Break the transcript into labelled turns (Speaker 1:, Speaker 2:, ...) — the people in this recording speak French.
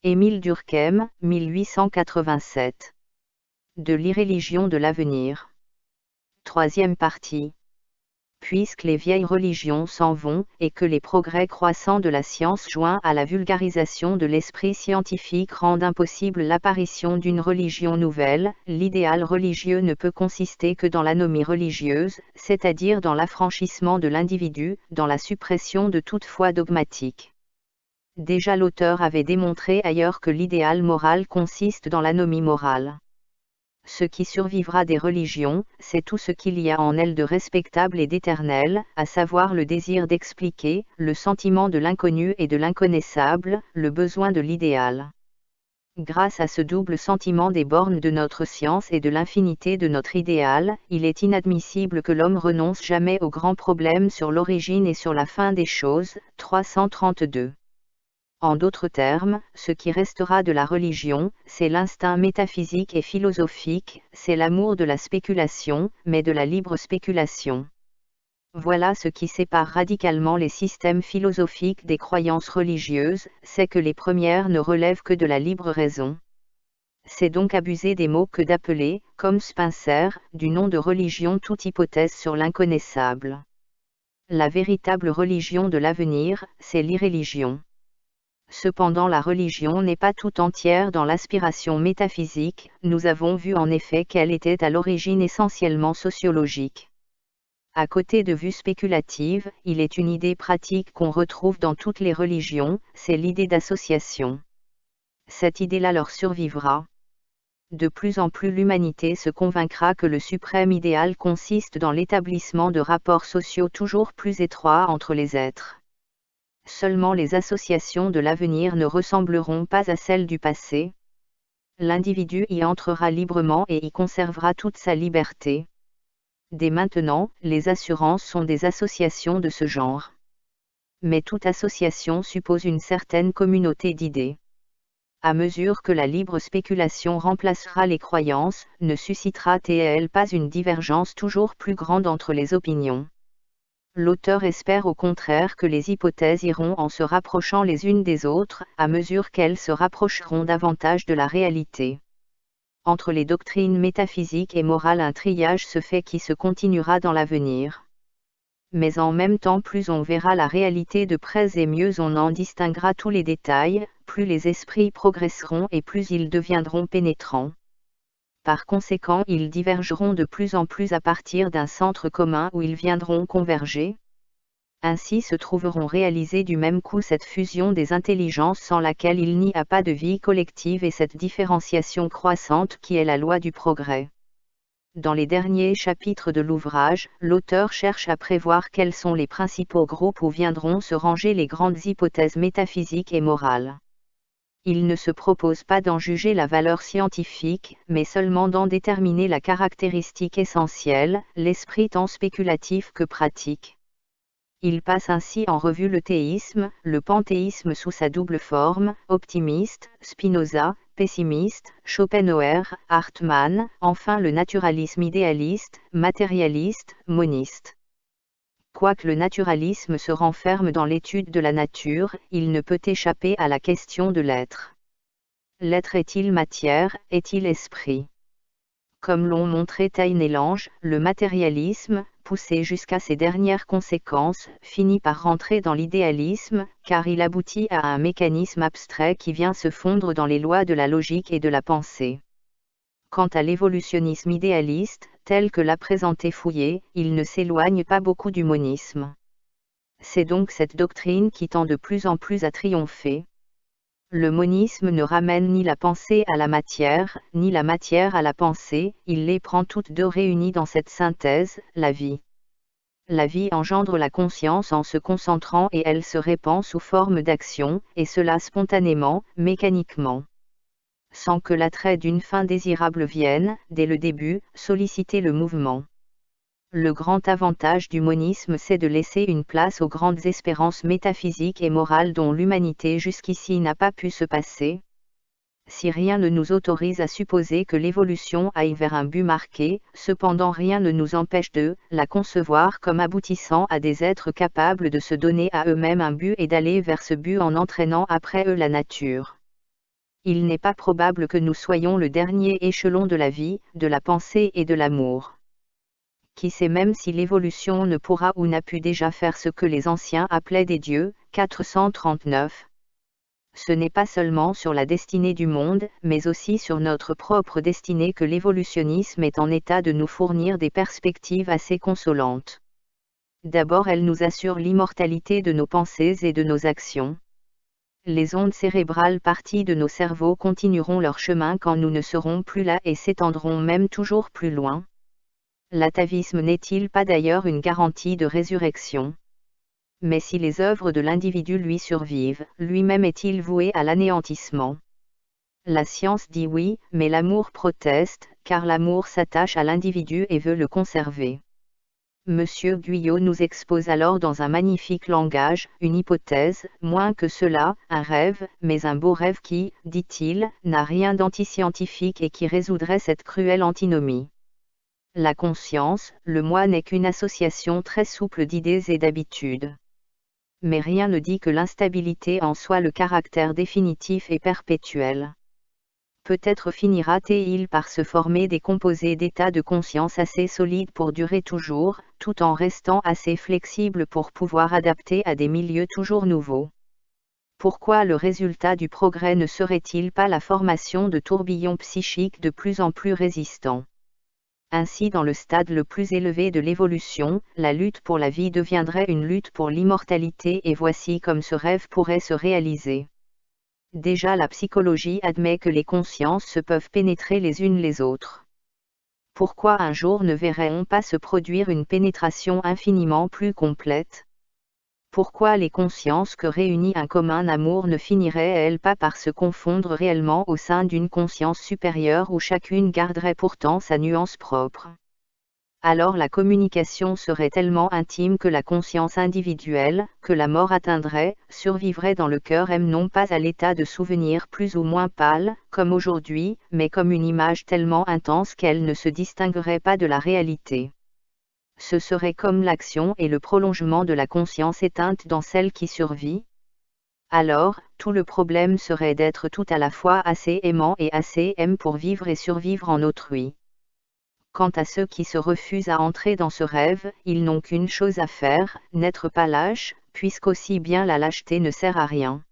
Speaker 1: Émile Durkheim, 1887. De l'irréligion de l'avenir. Troisième partie. Puisque les vieilles religions s'en vont, et que les progrès croissants de la science joints à la vulgarisation de l'esprit scientifique rendent impossible l'apparition d'une religion nouvelle, l'idéal religieux ne peut consister que dans l'anomie religieuse, c'est-à-dire dans l'affranchissement de l'individu, dans la suppression de toute foi dogmatique. Déjà l'auteur avait démontré ailleurs que l'idéal moral consiste dans l'anomie morale. Ce qui survivra des religions, c'est tout ce qu'il y a en elles de respectable et d'éternel, à savoir le désir d'expliquer, le sentiment de l'inconnu et de l'inconnaissable, le besoin de l'idéal. Grâce à ce double sentiment des bornes de notre science et de l'infinité de notre idéal, il est inadmissible que l'homme renonce jamais aux grands problèmes sur l'origine et sur la fin des choses. 332. En d'autres termes, ce qui restera de la religion, c'est l'instinct métaphysique et philosophique, c'est l'amour de la spéculation, mais de la libre spéculation. Voilà ce qui sépare radicalement les systèmes philosophiques des croyances religieuses, c'est que les premières ne relèvent que de la libre raison. C'est donc abuser des mots que d'appeler, comme Spencer, du nom de religion toute hypothèse sur l'inconnaissable. La véritable religion de l'avenir, c'est l'irréligion. Cependant la religion n'est pas tout entière dans l'aspiration métaphysique, nous avons vu en effet qu'elle était à l'origine essentiellement sociologique. À côté de vues spéculatives, il est une idée pratique qu'on retrouve dans toutes les religions, c'est l'idée d'association. Cette idée-là leur survivra. De plus en plus l'humanité se convaincra que le suprême idéal consiste dans l'établissement de rapports sociaux toujours plus étroits entre les êtres. Seulement les associations de l'avenir ne ressembleront pas à celles du passé. L'individu y entrera librement et y conservera toute sa liberté. Dès maintenant, les assurances sont des associations de ce genre. Mais toute association suppose une certaine communauté d'idées. À mesure que la libre spéculation remplacera les croyances, ne suscitera-t-elle pas une divergence toujours plus grande entre les opinions ? L'auteur espère au contraire que les hypothèses iront en se rapprochant les unes des autres, à mesure qu'elles se rapprocheront davantage de la réalité. Entre les doctrines métaphysiques et morales un triage se fait qui se continuera dans l'avenir. Mais en même temps plus on verra la réalité de près et mieux on en distinguera tous les détails, plus les esprits progresseront et plus ils deviendront pénétrants. Par conséquent ils divergeront de plus en plus à partir d'un centre commun où ils viendront converger. Ainsi se trouveront réalisées du même coup cette fusion des intelligences sans laquelle il n'y a pas de vie collective et cette différenciation croissante qui est la loi du progrès. Dans les derniers chapitres de l'ouvrage, l'auteur cherche à prévoir quels sont les principaux groupes où viendront se ranger les grandes hypothèses métaphysiques et morales. Il ne se propose pas d'en juger la valeur scientifique, mais seulement d'en déterminer la caractéristique essentielle, l'esprit tant spéculatif que pratique. Il passe ainsi en revue le théisme, le panthéisme sous sa double forme, optimiste, Spinoza, pessimiste, Schopenhauer, Hartmann, enfin le naturalisme idéaliste, matérialiste, moniste. Quoique le naturalisme se renferme dans l'étude de la nature, il ne peut échapper à la question de l'être. L'être est-il matière, est-il esprit ? Comme l'ont montré Taine et Lange, le matérialisme, poussé jusqu'à ses dernières conséquences, finit par rentrer dans l'idéalisme, car il aboutit à un mécanisme abstrait qui vient se fondre dans les lois de la logique et de la pensée. Quant à l'évolutionnisme idéaliste, tel que l'a présenté Fouillé, il ne s'éloigne pas beaucoup du monisme. C'est donc cette doctrine qui tend de plus en plus à triompher. Le monisme ne ramène ni la pensée à la matière, ni la matière à la pensée, il les prend toutes deux réunies dans cette synthèse, la vie. La vie engendre la conscience en se concentrant et elle se répand sous forme d'action, et cela spontanément, mécaniquement. Sans que l'attrait d'une fin désirable vienne, dès le début, solliciter le mouvement. Le grand avantage du monisme c'est de laisser une place aux grandes espérances métaphysiques et morales dont l'humanité jusqu'ici n'a pas pu se passer. Si rien ne nous autorise à supposer que l'évolution aille vers un but marqué, cependant rien ne nous empêche de la concevoir comme aboutissant à des êtres capables de se donner à eux-mêmes un but et d'aller vers ce but en entraînant après eux la nature. Il n'est pas probable que nous soyons le dernier échelon de la vie, de la pensée et de l'amour. Qui sait même si l'évolution ne pourra ou n'a pu déjà faire ce que les anciens appelaient des dieux, 439. Ce n'est pas seulement sur la destinée du monde, mais aussi sur notre propre destinée que l'évolutionnisme est en état de nous fournir des perspectives assez consolantes. D'abord, elle nous assure l'immortalité de nos pensées et de nos actions. Les ondes cérébrales parties de nos cerveaux continueront leur chemin quand nous ne serons plus là et s'étendront même toujours plus loin. L'atavisme n'est-il pas d'ailleurs une garantie de résurrection ? Mais si les œuvres de l'individu lui survivent, lui-même est-il voué à l'anéantissement ? La science dit oui, mais l'amour proteste, car l'amour s'attache à l'individu et veut le conserver. Monsieur Guyot nous expose alors dans un magnifique langage, une hypothèse, moins que cela, un rêve, mais un beau rêve qui, dit-il, n'a rien d'antiscientifique et qui résoudrait cette cruelle antinomie. La conscience, le moi n'est qu'une association très souple d'idées et d'habitudes. Mais rien ne dit que l'instabilité en soit le caractère définitif et perpétuel. Peut-être finira-t-il par se former des composés d'états de conscience assez solides pour durer toujours, tout en restant assez flexible pour pouvoir adapter à des milieux toujours nouveaux. Pourquoi le résultat du progrès ne serait-il pas la formation de tourbillons psychiques de plus en plus résistants ? Ainsi, dans le stade le plus élevé de l'évolution, la lutte pour la vie deviendrait une lutte pour l'immortalité et voici comme ce rêve pourrait se réaliser. Déjà la psychologie admet que les consciences se peuvent pénétrer les unes les autres. Pourquoi un jour ne verrait-on pas se produire une pénétration infiniment plus complète ? Pourquoi les consciences que réunit un commun amour ne finiraient-elles pas par se confondre réellement au sein d'une conscience supérieure où chacune garderait pourtant sa nuance propre ? Alors la communication serait tellement intime que la conscience individuelle, que la mort atteindrait, survivrait dans le cœur même non pas à l'état de souvenir plus ou moins pâle, comme aujourd'hui, mais comme une image tellement intense qu'elle ne se distinguerait pas de la réalité. Ce serait comme l'action et le prolongement de la conscience éteinte dans celle qui survit. Alors, tout le problème serait d'être tout à la fois assez aimant et assez aime pour vivre et survivre en autrui. Quant à ceux qui se refusent à entrer dans ce rêve, ils n'ont qu'une chose à faire, n'être pas lâches, puisqu'aussi bien la lâcheté ne sert à rien.